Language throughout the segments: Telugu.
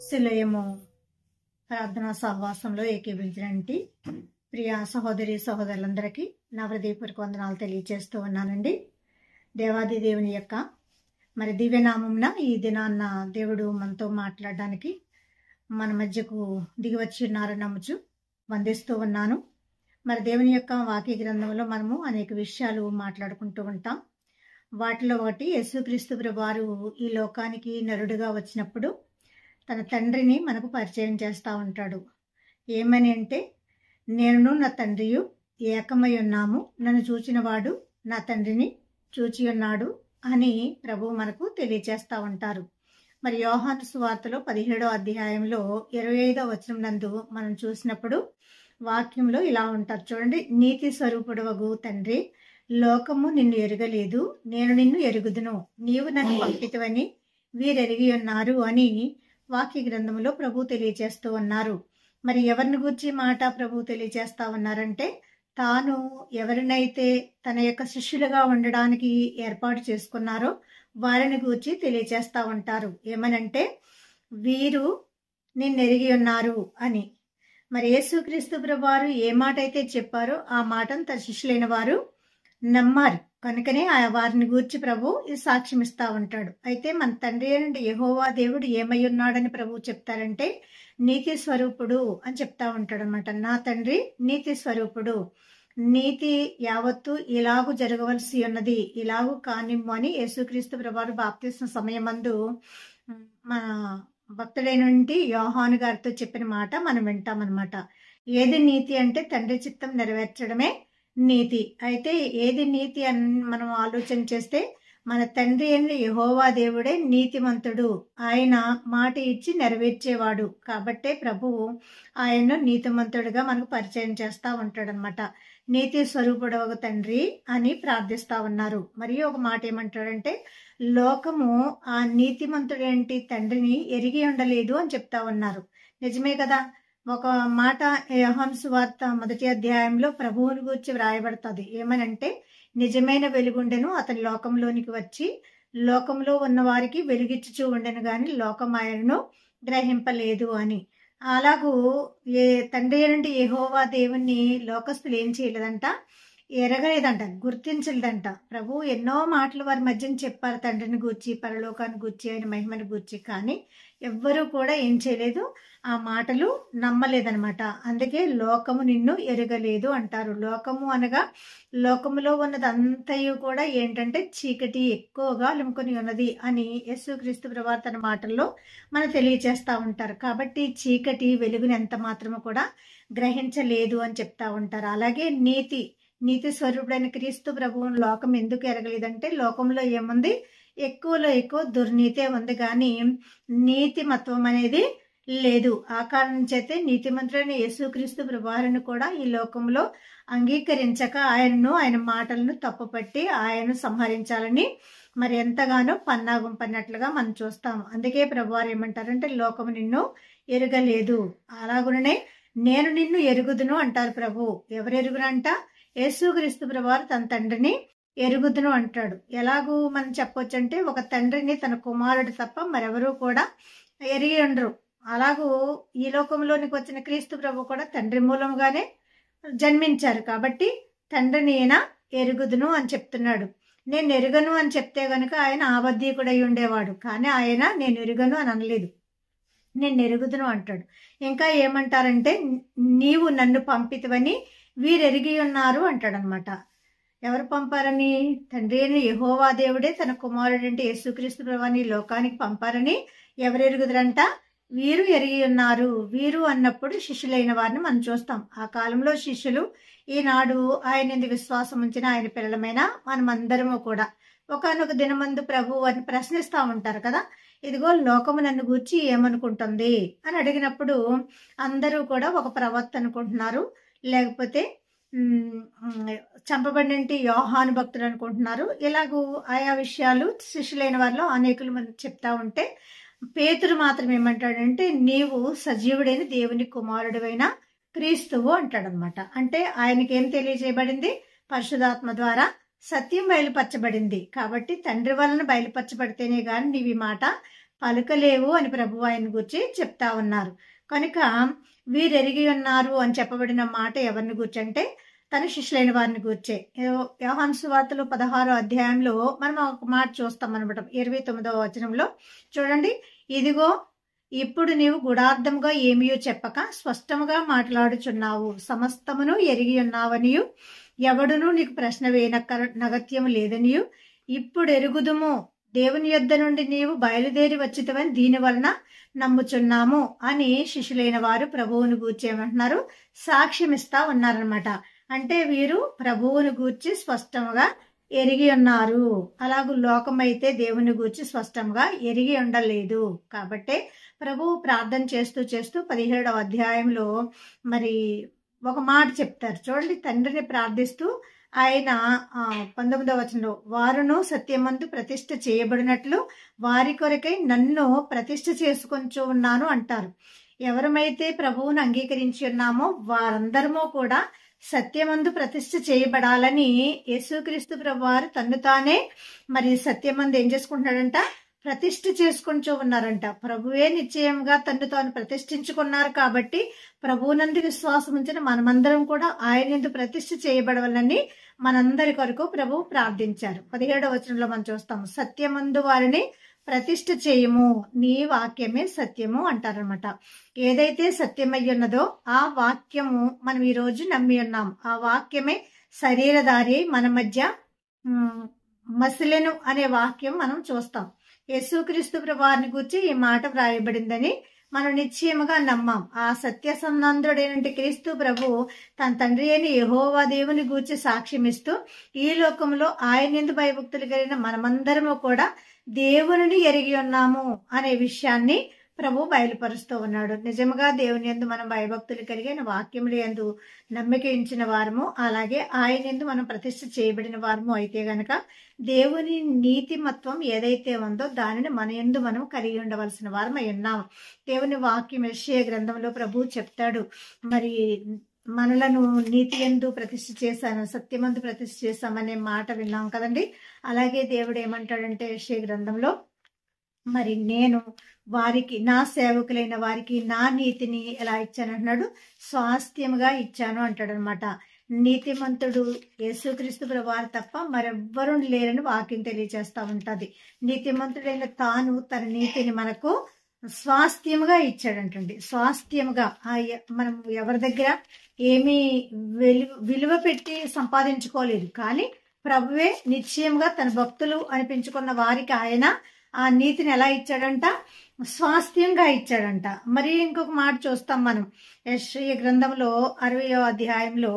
శిలయము ప్రార్థనా సహవాసంలో ఏకీభవించినటువంటి ప్రియ సహోదరి సహోదరులందరికీ నా హృదయపూర్వక వందనాలు తెలియజేస్తూ ఉన్నానండి. దేవాది దేవుని యొక్క మరి దివ్యనామంన ఈ దినాన్న దేవుడు మనతో మాట్లాడడానికి మన మధ్యకు దిగివచ్చి ఉన్నారని నమ్ముచు వందిస్తూ ఉన్నాను. మరి దేవుని యొక్క వాక్య గ్రంథంలో మనము అనేక విషయాలు మాట్లాడుకుంటూ ఉంటాం. వాటిలో ఒకటి యేసుక్రీస్తు ప్రభువారు ఈ లోకానికి నరుడుగా వచ్చినప్పుడు తన తండ్రిని మనకు పరిచయం చేస్తూ ఉంటాడు. ఏమని అంటే, నేను నా తండ్రియు ఏకమై ఉన్నాము, నన్ను చూచిన వాడు నా తండ్రిని చూచి ఉన్నాడు అని ప్రభు మనకు తెలియజేస్తూ ఉంటారు. మరి యోహాను సువార్తలో 17వ అధ్యాయంలో 25వ వచనం నందు మనం చూసినప్పుడు వాక్యంలో ఇలా ఉంటారు చూడండి. నీతి స్వరూపుడవగు తండ్రి, లోకము నిన్ను ఎరుగలేదు, నేను నిన్ను ఎరుగుదును, నీవు నన్ను పంపితవని వీరెరిగి ఉన్నారు అని వాక్య గ్రంథంలో ప్రభు తెలియజేస్తూ ఉన్నారు. మరి ఎవరిని గురించి మాట ప్రభు తెలియజేస్తా ఉన్నారంటే, తాను ఎవరినైతే తన యొక్క శిష్యులుగా ఉండడానికి ఏర్పాటు చేసుకున్నారో వారిని గురించి తెలియజేస్తా ఉంటారు. ఏమనంటే, వీరు నిన్నెరిగి ఉన్నారు అని. మరి యేసుక్రీస్తు ప్రభువారు ఏ మాట అయితే చెప్పారో ఆ మాటను తన శిష్యులైన వారు నమ్మారు. కనుకనే వారిని గూర్చి ప్రభు ఈ సాక్ష్యం ఇస్తా ఉంటాడు. అయితే మన తండ్రి అయిన యెహోవా దేవుడు ఏమై ఉన్నాడని ప్రభు చెప్తారంటే, నీతి స్వరూపుడు అని చెప్తా ఉంటాడు అనమాట. నా తండ్రి నీతి స్వరూపుడు, నీతి యావత్తు ఇలాగు జరగవలసి ఉన్నది, ఇలాగు కానిమ్ము అని యేసుక్రీస్తు ప్రభువారు బాప్తిస్మ సమయమందు మన భక్తుడైనటువంటి యోహాను గారితో చెప్పిన మాట మనం వింటామన్నమాట. ఏది నీతి అంటే తండ్రి చిత్తం నెరవేర్చడమే నీతి. అయితే ఏది నీతి అని మనం ఆలోచన చేస్తే, మన తండ్రి అయిన యెహోవా దేవుడే నీతిమంతుడు, ఆయన మాట ఇచ్చి నెరవేర్చేవాడు. కాబట్టే ప్రభువు ఆయన్ను నీతిమంతుడిగా మనకు పరిచయం చేస్తూ ఉంటాడనమాట. నీతి స్వరూపుడవ తండ్రి అని ప్రార్థిస్తా ఉన్నారు. మరియు ఒక మాట ఏమంటాడంటే, లోకము ఆ నీతిమంతుడేంటి తండ్రిని ఎరిగి ఉండలేదు అని చెప్తా ఉన్నారు. నిజమే కదా. ఒక మాట యోహాను సువార్త 1వ అధ్యాయంలో ప్రభువుని గురించి వ్రాయబడుతుంది. ఏమనంటే, నిజమైన వెలుగుండెను అతని లోకంలోనికి వచ్చి లోకంలో ఉన్న వారికి వెలుగిచ్చుచూ ఉండెను గాని లోకం ఆయనను గ్రహింపలేదు అని. అలాగూ తండ్రి నుండి యెహోవా దేవుణ్ణి లోకస్తులు ఏం చేయలేదంట, ఎరగలేదంట, గుర్తించలేదంట. ప్రభు ఎన్నో మాటలు వారి మధ్యన చెప్పారు, తండ్రిని గూర్చి, పరలోకాన్ని గూర్చి, ఆయన మహిమని గూర్చి. కానీ ఎవ్వరూ కూడా ఏం చేయలేదు, ఆ మాటలు నమ్మలేదనమాట. అందుకే లోకము నిన్ను ఎరగలేదు అంటారు. లోకము అనగా లోకములో ఉన్నదంతయు కూడా ఏంటంటే చీకటి ఎక్కువగా అలుముకొని ఉన్నది అని యేసుక్రీస్తు ప్రభువారు తన మాటల్లో మనకు తెలియజేస్తా ఉంటారు. కాబట్టి చీకటి వెలుగుని ఎంత మాత్రము కూడా గ్రహించలేదు అని చెప్తా ఉంటారు. అలాగే నీతి స్వరూపుడైన క్రీస్తు ప్రభువును లోకం ఎందుకు ఎరగలేదంటే, లోకంలో ఏముంది, ఎక్కువలో ఎక్కువ దుర్నీతే ఉంది కానీ నీతిమత్వం అనేది లేదు. ఆ కారణం చేతే నీతిమంతుడైన యేసుక్రీస్తు ప్రభువారిని కూడా ఈ లోకంలో అంగీకరించక ఆయన మాటలను తప్పుపట్టి ఆయన సంహరించాలని మరి ఎంతగానో పన్నాగం పన్నట్లుగా మనం చూస్తాం. అందుకే ప్రభువారు ఏమంటారంటే, లోకము నిన్ను ఎరగలేదు, అలాగునే నేను నిన్ను ఎరుగుదును అంటారు ప్రభు. ఎవరు ఎరుగునంట? యేసుక్రీస్తు ప్రభువారు తన తండ్రిని ఎరుగుదును అంటాడు. ఎలాగూ మనం చెప్పొచ్చు అంటే, ఒక తండ్రిని తన కుమారుడు తప్ప మరెవరూ కూడా ఎరిగి ఉండరు. అలాగూ ఈ లోకంలోనికి వచ్చిన క్రీస్తు ప్రభు కూడా తండ్రి మూలంగానే జన్మించారు. కాబట్టి తండ్రిని ఈయన ఎరుగుదును అని చెప్తున్నాడు. నేను ఎరుగను అని చెప్తే గనుక ఆయన అబద్ధీకుడై ఉండేవాడు. కానీ ఆయన నేను ఎరుగను అని అనలేదు, నేను ఎరుగుదును అంటాడు. ఇంకా ఏమంటారంటే, నీవు నన్ను పంపితవని వీరెరిగి ఉన్నారు అంటాడనమాట. ఎవరు పంపారని? తండ్రి అయిన యెహోవా దేవుడే తన కుమారుడు అంటే యేసుక్రీస్తు ప్రభువుని లోకానికి పంపారని ఎవరు ఎరుగుదరంట? వీరు ఎరిగి ఉన్నారు. వీరు అన్నప్పుడు శిష్యులైన వారిని మనం చూస్తాం. ఆ కాలంలో శిష్యులు, ఈనాడు ఆయన ఎందు విశ్వాసం ఉంచిన ఆయన పిల్లలమైన మనమందరము కూడా ఒకానొక దినమందు ప్రభు వారిని ప్రశ్నిస్తూ ఉంటారు కదా. ఇదిగో లోకము నన్ను గూర్చి ఏమనుకుంటుంది అని అడిగినప్పుడు అందరూ కూడా ఒక ప్రవక్త అనుకుంటున్నారు, లేకపోతే చంపబడినంటి యోహాను భక్తులు అనుకుంటున్నారు. ఇలాగూ ఆయా విషయాలు శిష్యులైన వారిలో అనేకులు మనం చెప్తా ఉంటే, పేతురు మాత్రం ఏమంటాడంటే, నీవు సజీవుడైన దేవుని కుమారుడువైన క్రీస్తువు అంటాడనమాట. అంటే ఆయనకి ఏం తెలియజేయబడింది? పరిశుధాత్మ ద్వారా సత్యం బయలుపరచబడింది. కాబట్టి తండ్రి వలన బయలుపరచబడితేనే గాని నీవు ఈ మాట పలుకలేవు అని ప్రభువు ఆయన గురించి చెప్తా ఉన్నారు. కనుక వీరెరిగి ఉన్నారు అని చెప్పబడిన మాట ఎవరిని గురించి అంటే తన శిష్యులైన వారిని గూర్చే. యోహాను సువార్తలు 16వ అధ్యాయంలో మనం ఒక మాట చూస్తాం అనమాట. 29వ వచనంలో చూడండి, ఇదిగో ఇప్పుడు నీవు గుడార్థముగా ఏమీయో చెప్పక స్పష్టముగా మాట్లాడుచున్నావు, సమస్తమును ఎరిగి ఉన్నావనియు ఎవడునూ నీకు ప్రశ్న వేయనగత్యము లేదనియు ఇప్పుడు ఎరుగుదుము, దేవుని యొద్ద నుండి నీవు బయలుదేరి వచ్చితవని దీని వలన నమ్ముచున్నాము అని శిష్యులైన వారు ప్రభువును గూర్చి ఏమంటున్నారు, సాక్ష్యమిస్తా ఉన్నారనమాట. అంటే వీరు ప్రభువుని గూర్చి స్పష్టంగా ఎరిగి ఉన్నారు. అలాగూ లోకమైతే దేవుని గూర్చి స్పష్టంగా ఎరిగి ఉండలేదు. కాబట్టే ప్రభువు ప్రార్థన చేస్తూ చేస్తూ 17వ అధ్యాయంలో మరి ఒక మాట చెప్తారు చూడండి. తండ్రిని ప్రార్థిస్తూ ఆయన 19వ వచనంలో వారును సత్యమందు ప్రతిష్ఠ చేయబడినట్లు వారి కొరకై నన్ను ప్రతిష్ఠ చేసుకొంచు ఉన్నాను అంటారు. ఎవరమైతే ప్రభువును అంగీకరించి ఉన్నామో వారందరము కూడా సత్యమందు ప్రతిష్ఠ చేయబడాలని యేసుక్రీస్తు ప్రభువారు తన్ను తానే మరి సత్యమందు ఏం చేసుకుంటున్నాడంట, ప్రతిష్ఠ చేసుకుంటూ ఉన్నారంట. ప్రభువే నిశ్చయంగా తన్ను తాను ప్రతిష్ఠించుకున్నారు. కాబట్టి ప్రభువునందు విశ్వాసం ఉంచిన మనమందరం కూడా ఆయన యందు ప్రతిష్ఠ చేయబడవాలని మనందరి కొరకు ప్రభువు ప్రార్థించారు. 17వ వచనంలో మనం చూస్తాము, సత్యమందు వారిని ప్రతిష్ఠ చేయము, నీ వాక్యమే సత్యము అంటారనమాట. ఏదైతే సత్యమై ఉన్నదో ఆ వాక్యము మనం ఈ రోజు నమ్మి ఉన్నాం. ఆ వాక్యమే శరీరధారి మన మధ్య మసిలెను అనే వాక్యం మనం చూస్తాం. యేసుక్రీస్తు ప్రభువారిని గురించి ఈ మాట వ్రాయబడిందని మనం నిశ్చయముగా నమ్మాం. ఆ సత్య సంబంధుడైన క్రీస్తు ప్రభు తన తండ్రి అయిన యెహోవా దేవుని గూర్చి సాక్ష్యమిస్తూ ఈ లోకంలో ఆయన యందు భయభక్తులు కలిగిన మనమందరము కూడా దేవుని ఎరిగి ఉన్నాము అనే విషయాన్ని ప్రభు బయలుపరుస్తూ ఉన్నాడు. నిజంగా దేవుని యందు మనం భయభక్తులు కలిగిన వాక్యముల యందు నమ్మిక ఉంచిన వారము, అలాగే ఆయన యందు మనం ప్రతిష్ఠ చేయబడిన వారము అయితే గనక దేవుని నీతిమత్వం ఏదైతే ఉందో దానిని మన యందు మనం కలిగి ఉండవలసిన వారమై ఉన్నాము. దేవుని వాక్యం యెషయా గ్రంథంలో ప్రభు చెప్తాడు, మరి మనలను నీతి యందు ప్రతిష్ఠ చేశాను, సత్యమందు ప్రతిష్ఠ చేశామనే మాట విన్నాం కదండి. అలాగే దేవుడు ఏమంటాడంటే యెషయా గ్రంథంలో, మరి నేను వారికి నా సేవకులైన వారికి నా నీతిని ఎలా ఇచ్చాను అంటున్నాడు, స్వాస్థ్యముగా ఇచ్చాను అంటాడు అనమాట. నీతిమంతుడు యేసుక్రీస్తు ప్రభువారు తప్ప మరెవ్వరూ లేరని వాక్యం తెలియజేస్తా ఉంటది. నీతిమంతుడైన తాను తన నీతిని మనకు స్వాస్థ్యముగా ఇచ్చాడంటండి. స్వాస్థ్యముగా మనం ఎవరి దగ్గర ఏమీ విలువ పెట్టి సంపాదించుకోలేదు, కానీ ప్రభువే నిశ్చయంగా తన భక్తులు అనిపించుకున్న వారికి ఆయన ఆ నీతిని ఎలా ఇచ్చాడంట, స్వాస్థ్యంగా ఇచ్చాడంట. మరి ఇంకొక మాట చూస్తాం మనం యెషయా గ్రంథంలో 60వ అధ్యాయంలో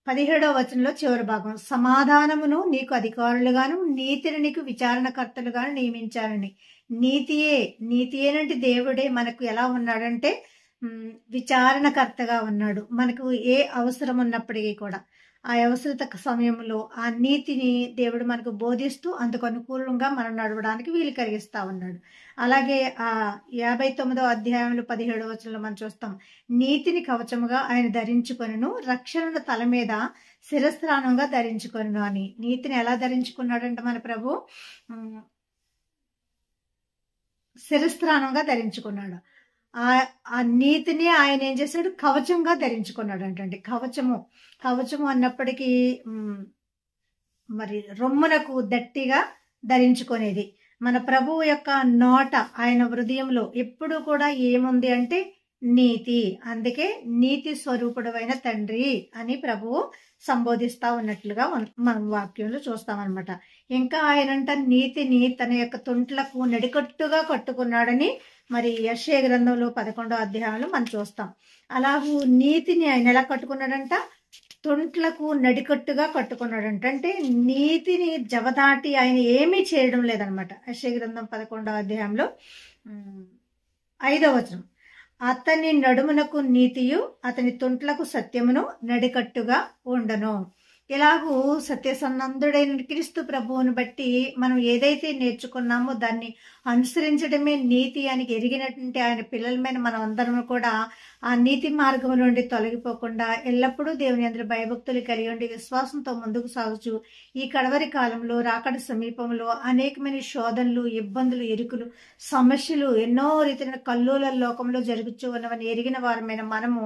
17వ వచనంలో చివరి భాగం, సమాధానమును నీకు అధికారులుగాను నీతిని నీకు విచారణకర్తలుగాను నియమించారని. నీతియేనంటే దేవుడే మనకు ఎలా ఉన్నాడంటే విచారణకర్తగా ఉన్నాడు. మనకు ఏ అవసరం ఉన్నప్పటికీ కూడా ఆ అవసరత సమయంలో ఆ నీతిని దేవుడు మనకు బోధిస్తూ అందుకు అనుకూలంగా మనం నడవడానికి వీలు కలిగిస్తా ఉన్నాడు. అలాగే ఆ 59వ అధ్యాయంలో 17వ వచనంలో మనం చూస్తాం, నీతిని కవచముగా ఆయన ధరించుకొనును, రక్షణను తల మీద శిరస్త్రాణంగా ధరించుకొనును అని. నీతిని ఎలా ధరించుకున్నాడంటే మన ప్రభు శిరస్త్రాణంగా ధరించుకున్నాడు. ఆ నీతిని ఆయన ఏం చేశాడు, కవచంగా ధరించుకున్నాడు అంటండి. కవచము అన్నప్పటికీ మరి రొమ్మునకు దట్టిగా ధరించుకునేది. మన ప్రభువు యొక్క నోట ఆయన హృదయంలో ఎప్పుడు కూడా ఏముంది అంటే నీతి. అందుకే నీతి స్వరూపుడైన తండ్రి అని ప్రభువు సంబోధిస్తా ఉన్నట్లుగా మనం వాక్యంలో చూస్తామన్నమాట. ఇంకా ఆయనంట నీతిని తన యొక్క తొంట్లకు నడికట్టుగా కట్టుకున్నాడని మరి యెషయా గ్రంథంలో 11వ అధ్యాయంలో మనం చూస్తాం. అలాగూ నీతిని ఆయన ఎలా కట్టుకున్నాడంట, తొంట్లకు నడికట్టుగా కట్టుకున్నాడంట. అంటే నీతిని జవదాటి ఆయన ఏమీ చేయడం లేదనమాట. యెషయా గ్రంథం 11వ అధ్యాయంలో 5వ వచనం, అతని నడుమునకు నీతియు అతని తొంట్లకు సత్యమును నడికట్టుగా ఉండను. ఇలాగూ సత్యసంబంధుడైన క్రీస్తు ప్రభువును బట్టి మనం ఏదైతే నేర్చుకున్నామో దాన్ని అనుసరించడమే నీతి అని ఎరిగినటువంటి ఆయన పిల్లలమైన మనం అందరం కూడా ఆ నీతి మార్గం నుండి తొలగిపోకుండా ఎల్లప్పుడూ దేవుని యందు భయభక్తులు కలిగి ఉండి విశ్వాసంతో ముందుకు సాగుచు ఈ కడవరి కాలంలో రాకడ సమీపంలో అనేకమైన శోధనలు, ఇబ్బందులు, ఇరుకులు, సమస్యలు ఎన్నో రీతిన కల్లోల లోకంలో జరుగుతూ ఉన్నవని ఎరిగిన వారమైన మనము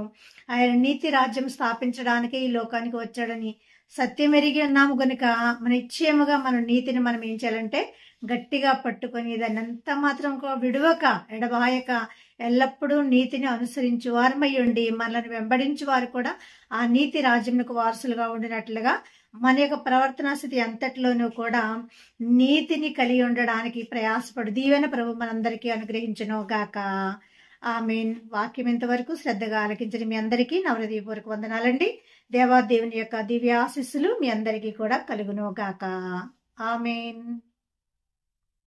ఆయన నీతి రాజ్యం స్థాపించడానికి ఈ లోకానికి వచ్చాడని సత్యం ఎరిగి ఉన్నాము గనుక నిశ్చయముగా మన నీతిని మనం ఏం చేయాలంటే గట్టిగా పట్టుకొని దాన్ని ఎంత మాత్రం విడువక ఎడబాయక ఎల్లప్పుడూ నీతిని అనుసరించు వారమై ఉండి మనల్ని వెంబడించు వారు కూడా ఆ నీతి రాజ్యంకు వారసులుగా ఉండినట్లుగా మన యొక్క ప్రవర్తనా స్థితి అంతట్లోనూ కూడా నీతిని కలిగి ఉండడానికి ప్రయాసపడు దీవెన ప్రభు మనందరికీ అనుగ్రహించును గాక. ఆమేన్. వాక్యం ఇంతవరకు శ్రద్ధగా ఆలకించిన మీ అందరికీ నా హృదయపూర్వక వందనాలండి. దేవాదేవుని యొక్క దివ్య ఆశీస్సులు మీ అందరికీ కూడా కలుగును గాక. ఆమేన్.